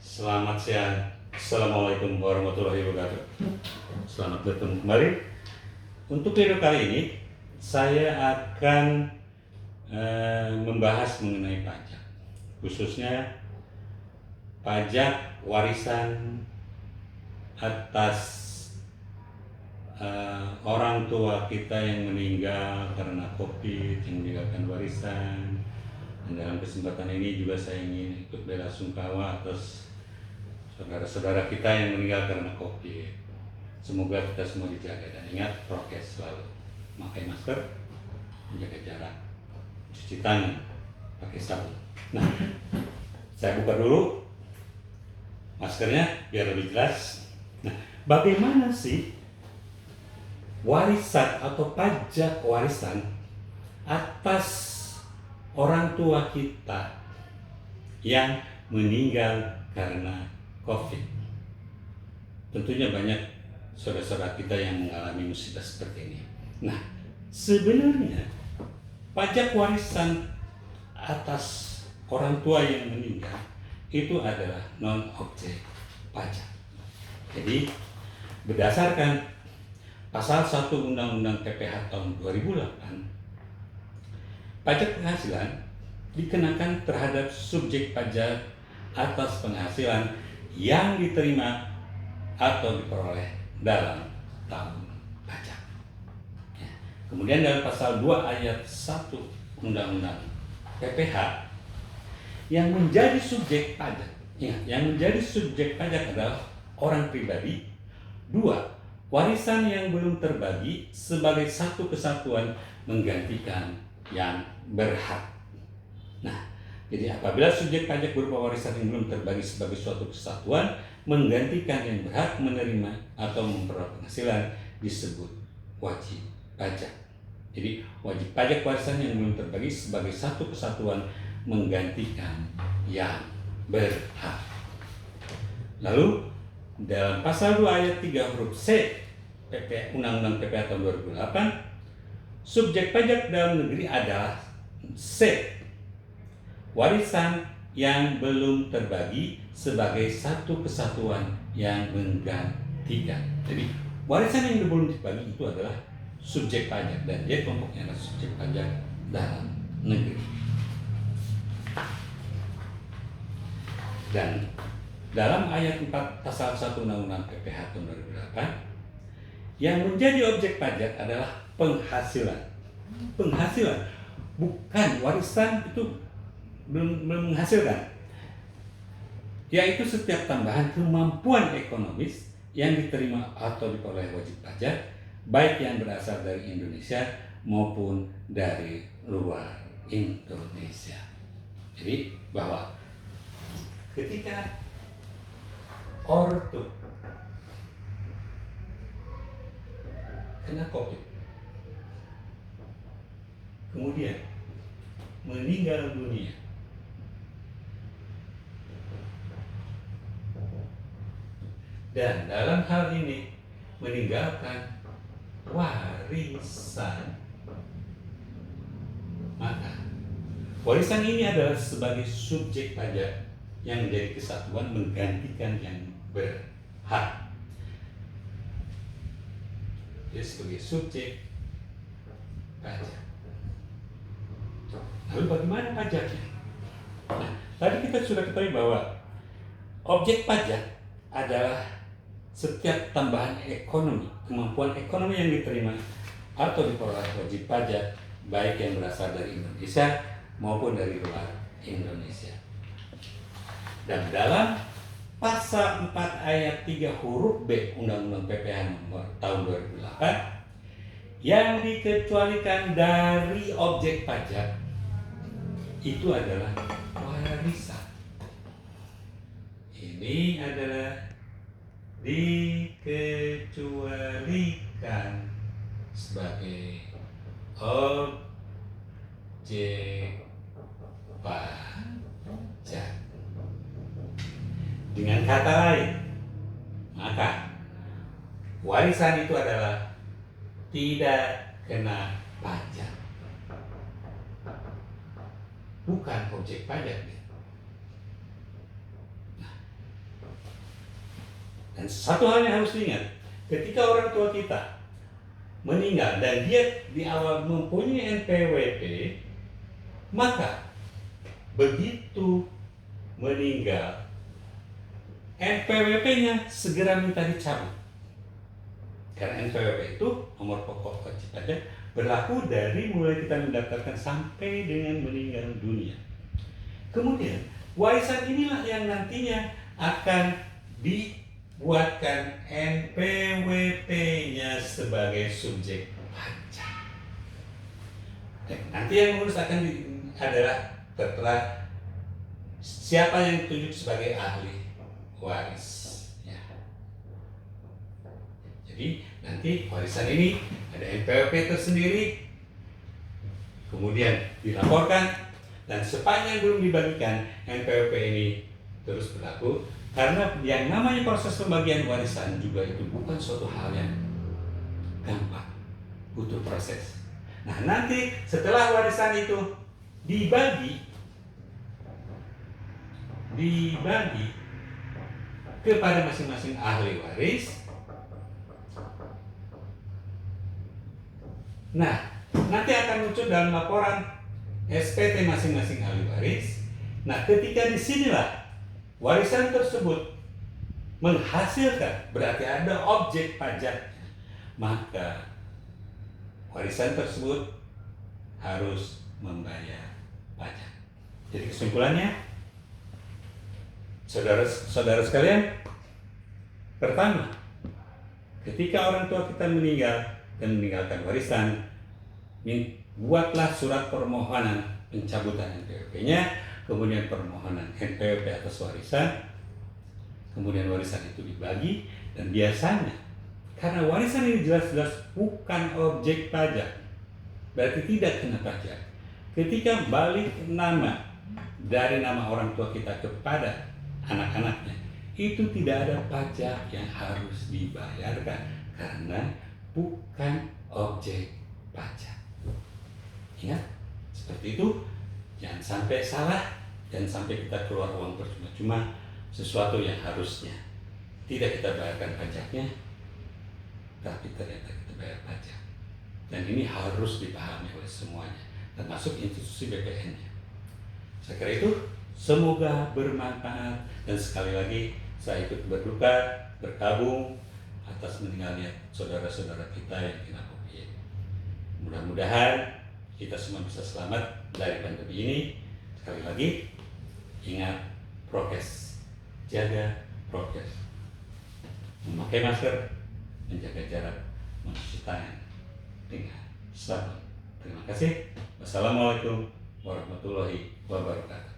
Selamat siang. Assalamualaikum warahmatullahi wabarakatuh. Selamat bertemu kembali. Untuk video kali ini, saya akan membahas mengenai pajak, khususnya pajak warisan atas orang tua kita yang meninggal karena COVID, yang meninggalkan warisan. Dan dalam kesempatan ini juga saya ingin ikut bela sungkawa atas saudara-saudara kita yang meninggal karena COVID. Semoga kita semua dijaga dan ingat prokes selalu. Pakai masker, menjaga jarak, cuci tangan, pakai sabun. Nah, saya buka dulu maskernya biar lebih jelas. Nah, bagaimana sih warisan atau pajak warisan atas orang tua kita yang meninggal karena COVID? Tentunya banyak saudara-saudara kita yang mengalami musibah seperti ini. Nah, sebenarnya pajak warisan atas orang tua yang meninggal itu adalah non-objek pajak. Jadi, berdasarkan pasal 1 Undang-Undang PPH tahun 2008, pajak penghasilan dikenakan terhadap subjek pajak atas penghasilan yang diterima atau diperoleh dalam tahun pajak. Kemudian dalam pasal 2 ayat 1 Undang-Undang PPH, yang menjadi subjek pajak, yang menjadi subjek pajak adalah orang pribadi. 2, warisan yang belum terbagi sebagai satu kesatuan menggantikan yang berhak. Nah, jadi apabila subjek pajak berupa warisan yang belum terbagi sebagai suatu kesatuan menggantikan yang berhak menerima atau memperoleh penghasilan disebut wajib pajak. Jadi wajib pajak warisan yang belum terbagi sebagai satu kesatuan menggantikan yang berhak. Lalu dalam pasal 2 ayat 3 huruf C Undang-Undang PPH tahun 2008, subjek pajak dalam negeri adalah C, warisan yang belum terbagi sebagai satu kesatuan yang menggantikan. Jadi warisan yang belum terbagi itu adalah subjek pajak dan dia kelompoknya adalah subjek pajak dalam negeri. Dan dalam ayat 4 pasal 1 Undang-Undang PPH tahun 2008, yang menjadi objek pajak adalah penghasilan. Penghasilan, bukan warisan itu belum menghasilkan, yaitu setiap tambahan kemampuan ekonomis yang diterima atau diperoleh wajib pajak, baik yang berasal dari Indonesia maupun dari luar Indonesia. Jadi bahwa ketika ortu kena COVID, kemudian meninggal dunia, dan dalam hal ini meninggalkan warisan, maka warisan ini adalah sebagai subjek pajak yang menjadi kesatuan menggantikan yang berhak. Jadi sebagai subjek pajak. Lalu bagaimana pajaknya? Nah, tadi kita sudah ketahui bahwa objek pajak adalah setiap tambahan ekonomi, kemampuan ekonomi yang diterima atau diperoleh wajib pajak, baik yang berasal dari Indonesia maupun dari luar Indonesia. Dan dalam pasal 4 ayat 3 huruf B Undang-Undang PPH nomor tahun 2008, yang dikecualikan dari objek pajak itu adalah warisan. Ini adalah dikecualikan sebagai objek pajak. Dengan kata lain, maka warisan itu adalah tidak kena pajak, bukan objek pajak. Nah, Dan satu hal yang harus diingat, ketika orang tua kita meninggal dan dia di awal mempunyai NPWP, maka begitu meninggal, NPWP-nya segera minta dicabut. Karena NPWP itu nomor pokok wajib pajak berlaku dari mulai kita mendaftarkan sampai dengan meninggal dunia. Kemudian warisan inilah yang nantinya akan dibuatkan NPWP-nya sebagai subjek pajak. Dan nanti yang mengurus adalah setelah siapa yang ditunjuk sebagai ahli waris. Ya. Jadi nanti warisan ini ada NPWP tersendiri, kemudian dilaporkan, dan sepanjang belum dibagikan NPWP ini terus berlaku, karena yang namanya proses pembagian warisan juga itu bukan suatu hal yang gampang, butuh proses. Nah, nanti setelah warisan itu dibagi kepada masing-masing ahli waris. Nah, nanti akan muncul dalam laporan SPT masing-masing ahli waris. Nah, ketika disinilah warisan tersebut menghasilkan, berarti ada objek pajaknya, maka warisan tersebut harus membayar pajak. Jadi kesimpulannya, saudara-saudara sekalian, pertama, ketika orang tua kita meninggal dan meninggalkan warisan, buatlah surat permohonan pencabutan NPWP-nya, kemudian permohonan NPWP atas warisan, kemudian warisan itu dibagi, dan biasanya karena warisan ini jelas-jelas bukan objek pajak, berarti tidak kena pajak. Ketika balik nama dari nama orang tua kita kepada anak-anaknya, itu tidak ada pajak yang harus dibayarkan karena bukan objek pajak. Ingat, seperti itu. Jangan sampai salah, jangan sampai kita keluar uang percuma-cuma sesuatu yang harusnya tidak kita bayarkan pajaknya, tapi ternyata kita bayar pajak. Dan ini harus dipahami oleh semuanya, termasuk institusi BPN-nya. Saya kira itu semoga bermanfaat, dan sekali lagi saya ikut berduka, berkabung atas meninggalnya saudara-saudara kita yang kena COVID. Mudah-mudahan kita semua bisa selamat dari pandemi ini. Sekali lagi, ingat prokes, jaga prokes, memakai masker, menjaga jarak, mencuci tangan dengan sabun. Terima kasih. Wassalamualaikum warahmatullahi wabarakatuh.